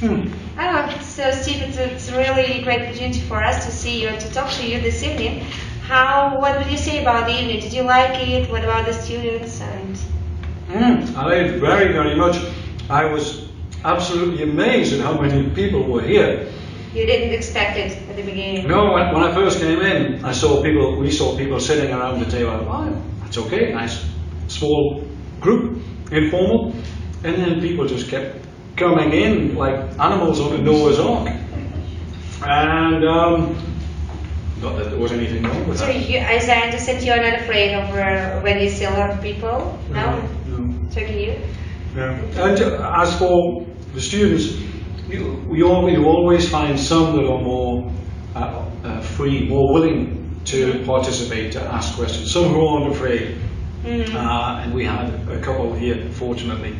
Oh, so Steve, it's a really great opportunity for us to see you and to talk to you this evening. What would you say about the evening? Did you like it? What about the students? I liked it very, very much. I was absolutely amazed at how many people were here. You didn't expect it at the beginning? No, when I first came in, we saw people sitting around the table. Oh, that's okay, nice small group, informal. And then people just kept coming in like animals on a Noah's Ark. And not that there was anything wrong with so that. As I understand, you're not afraid of when you see a lot of people? No? No. So can you? Yeah. And as for the students, you always find some that are more free, more willing to participate, to ask questions. Some who aren't afraid. And we had a couple here, fortunately.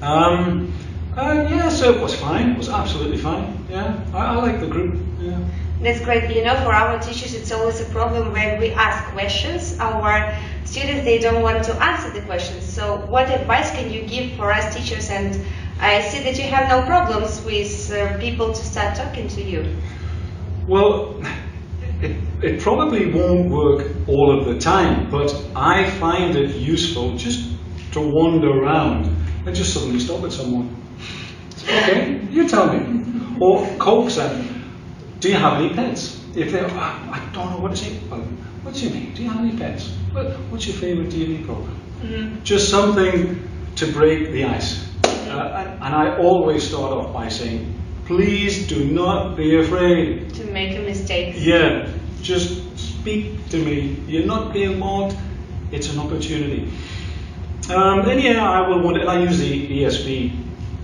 Yeah, so it was fine. It was absolutely fine. Yeah, I like the group. Yeah. That's great. You know, for our teachers, it's always a problem when we ask questions. Our students, they don't want to answer the questions. So what advice can you give for us teachers? And I see that you have no problems with people to start talking to you. Well, it probably won't work all of the time, but I find it useful just to wander around and just suddenly stop at someone. Okay, you tell me. Or coax them. Do you have any pets? If they're, I don't know what to say. Well, what's your name? Do you have any pets? What's your favorite TV program? Just something to break the ice. And I always start off by saying, please do not be afraid to make a mistake. Yeah, just speak to me. You're not being mocked. It's an opportunity. Then yeah, I will want it. I use the ESP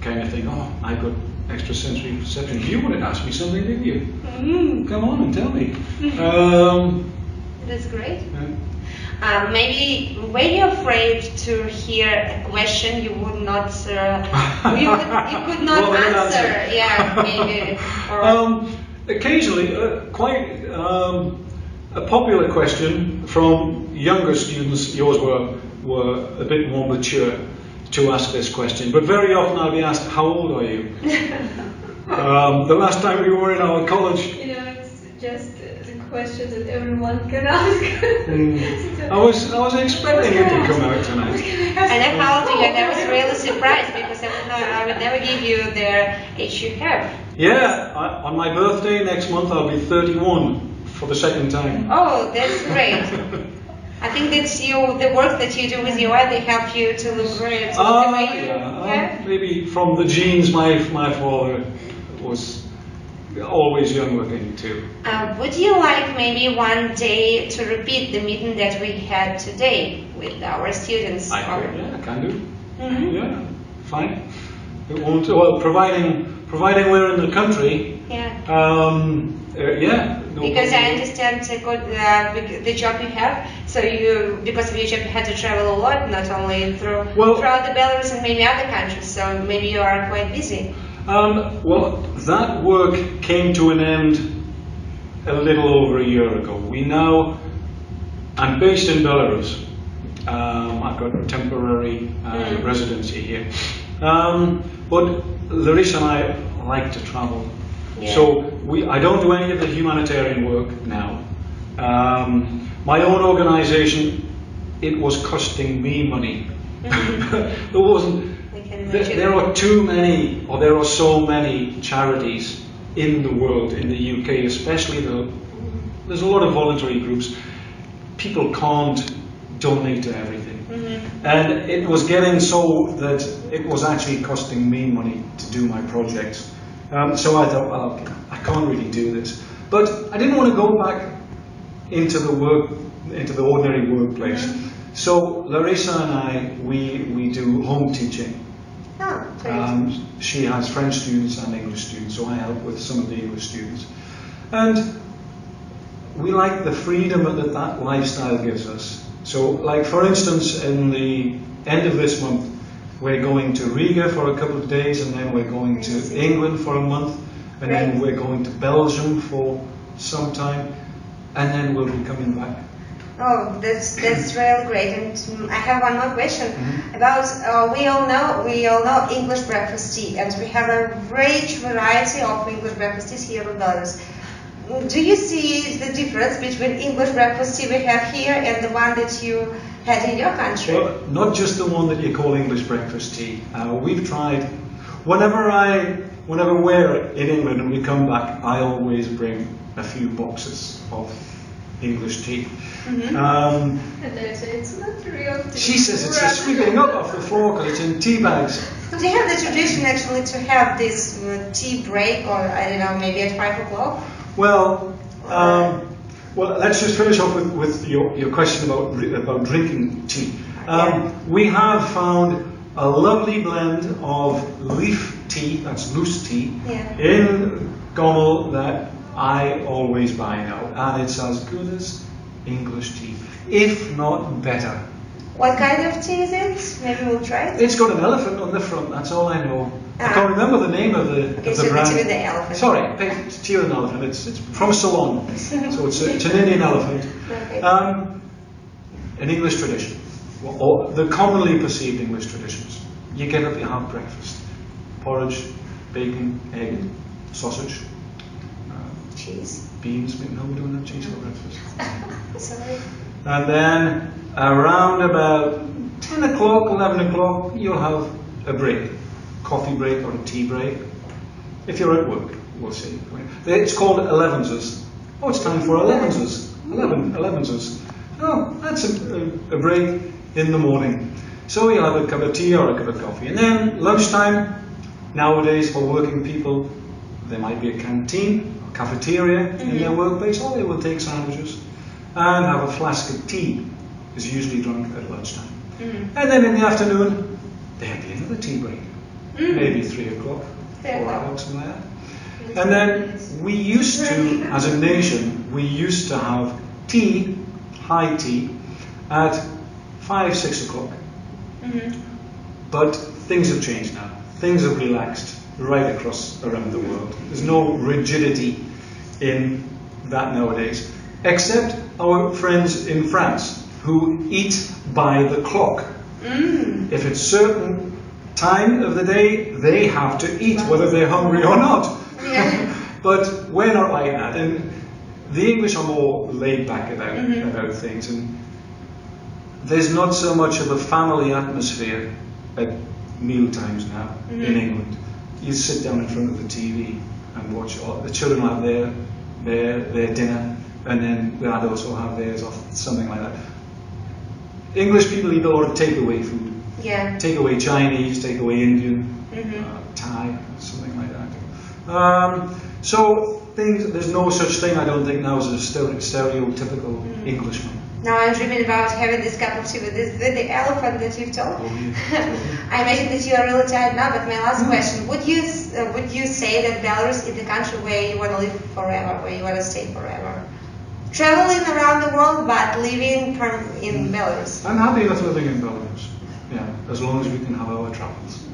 kind of thing. Oh, I got extrasensory perception. You wanted to ask me something, didn't you? Come on and tell me. That's great. Yeah. Maybe were you afraid to hear a question you would not, you could not answer? Yeah, maybe. Or occasionally, quite a popular question from younger students. Yours were a bit more mature to ask this question, but very often I'll be asked, "How old are you?" The last time we were in our college. You know, it's just the question that everyone can ask. I was expecting it to come out tonight. And I called you, and I was really surprised because I would never give you the age you have. Yeah, on my birthday next month I'll be 31 for the second time. Oh, that's great. I think that's the work that you do with your eye, they help you to look great. Maybe from the genes, my father was always young looking too. Would you like maybe one day to repeat the meeting that we had today with our students? I can do. Yeah, fine. It won't. Well, providing we're in the country. Yeah. Yeah. No because problem. I understand the job you have. So because of your job, you had to travel a lot, not only throughout the Belarus and maybe other countries. So maybe you are quite busy. Well, that work came to an end a little over a year ago. I'm based in Belarus. I've got a temporary residency here. But Larissa and I like to travel. Yeah. So I don't do any of the humanitarian work now. My own organization, it was costing me money. There wasn't. There are too many, or there are so many charities in the world, in the UK especially. There's a lot of voluntary groups. People can't donate to everything. And it was getting so that it was actually costing me money to do my projects. So I thought, well, I can't really do this. But I didn't want to go back into the ordinary workplace. So Larissa and I, we do home teaching. Oh, great. She has French students and English students, so I help with some of the English students. And we like the freedom that lifestyle gives us. So, like for instance, in the end of this month, we're going to Riga for a couple of days, and then we're going to England for a month, and then we're going to Belgium for some time, and then we'll be coming back Oh, that's really great. And I have one more question about we all know English breakfast tea, and we have a great variety of English breakfast teas here in Belarus. Do you see the difference between English breakfast tea we have here and the one that you had in your country? Well, not just the one that you call English breakfast tea. We've tried. Whenever we're in England and we come back, I always bring a few boxes of English tea. And they say it's not real tea. She says it's just sweeping up off the floor because it's in tea bags. Do you have the tradition actually to have this tea break, or I don't know, maybe at 5 o'clock? Well, let's just finish off with your question about drinking tea. We have found a lovely blend of leaf tea, that's loose tea, in Gommel that I always buy now, and it's as good as English tea, if not better. What kind of tea is it? Maybe we'll try it. It's got an elephant on the front, that's all I know. I can't remember the name of the brand. Tea with the elephant. Sorry, it's tea with an elephant. It's from Ceylon, so it's an Indian elephant. Okay. An English tradition, or the commonly perceived English traditions. You get up, you have breakfast, porridge, bacon, egg, sausage, cheese, beans. No, we don't have cheese for breakfast. Sorry. And then around about 10 o'clock, 11 o'clock, you'll have a break. Coffee break or a tea break. If you're at work, we'll see. It's called 11s. Oh, it's time for 11s. 11s. Oh, that's a break in the morning. So you'll have a cup of tea or a cup of coffee. And then lunchtime, nowadays for working people, there might be a canteen or cafeteria in their workplace, or they will take sandwiches and have a flask of tea. Is usually drunk at lunchtime. And then in the afternoon, they have another tea break. Maybe 3 o'clock, 4 o'clock, something like that. And then we used to, as a nation, we used to have tea, high tea, at 5, 6 o'clock. But things have changed now. Things have relaxed right across around the world. There's no rigidity in that nowadays, except our friends in France who eat by the clock. If it's certain time of the day, they have to eat, whether they're hungry or not. But we're not like that, and the English are more laid back about things, and there's not so much of a family atmosphere at meal times now in England. You sit down in front of the TV and watch the children have their dinner, and then the adults will have theirs or something like that. English people eat a lot of takeaway food. Takeaway Chinese, takeaway Indian, Thai, something like that. So there's no such thing, I don't think, now as a stereotypical Englishman. Now I'm dreaming about having this cup of tea with the elephant that you've told. I imagine that you are really tired now, but my last question, would you say that Belarus is the country where you want to live forever, where you want to stay forever? Traveling around the world, but living in Belarus. I'm happy enough living in Belarus, as long as we can have our travels.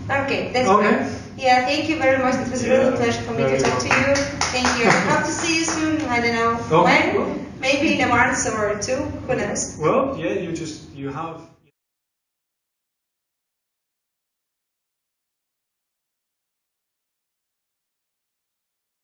Okay, that's great. Yeah, thank you very much. It was a real pleasure for me to talk to you. Thank you. I hope to see you soon. I don't know when. Maybe in a month or two. Who knows? Well, yeah, you have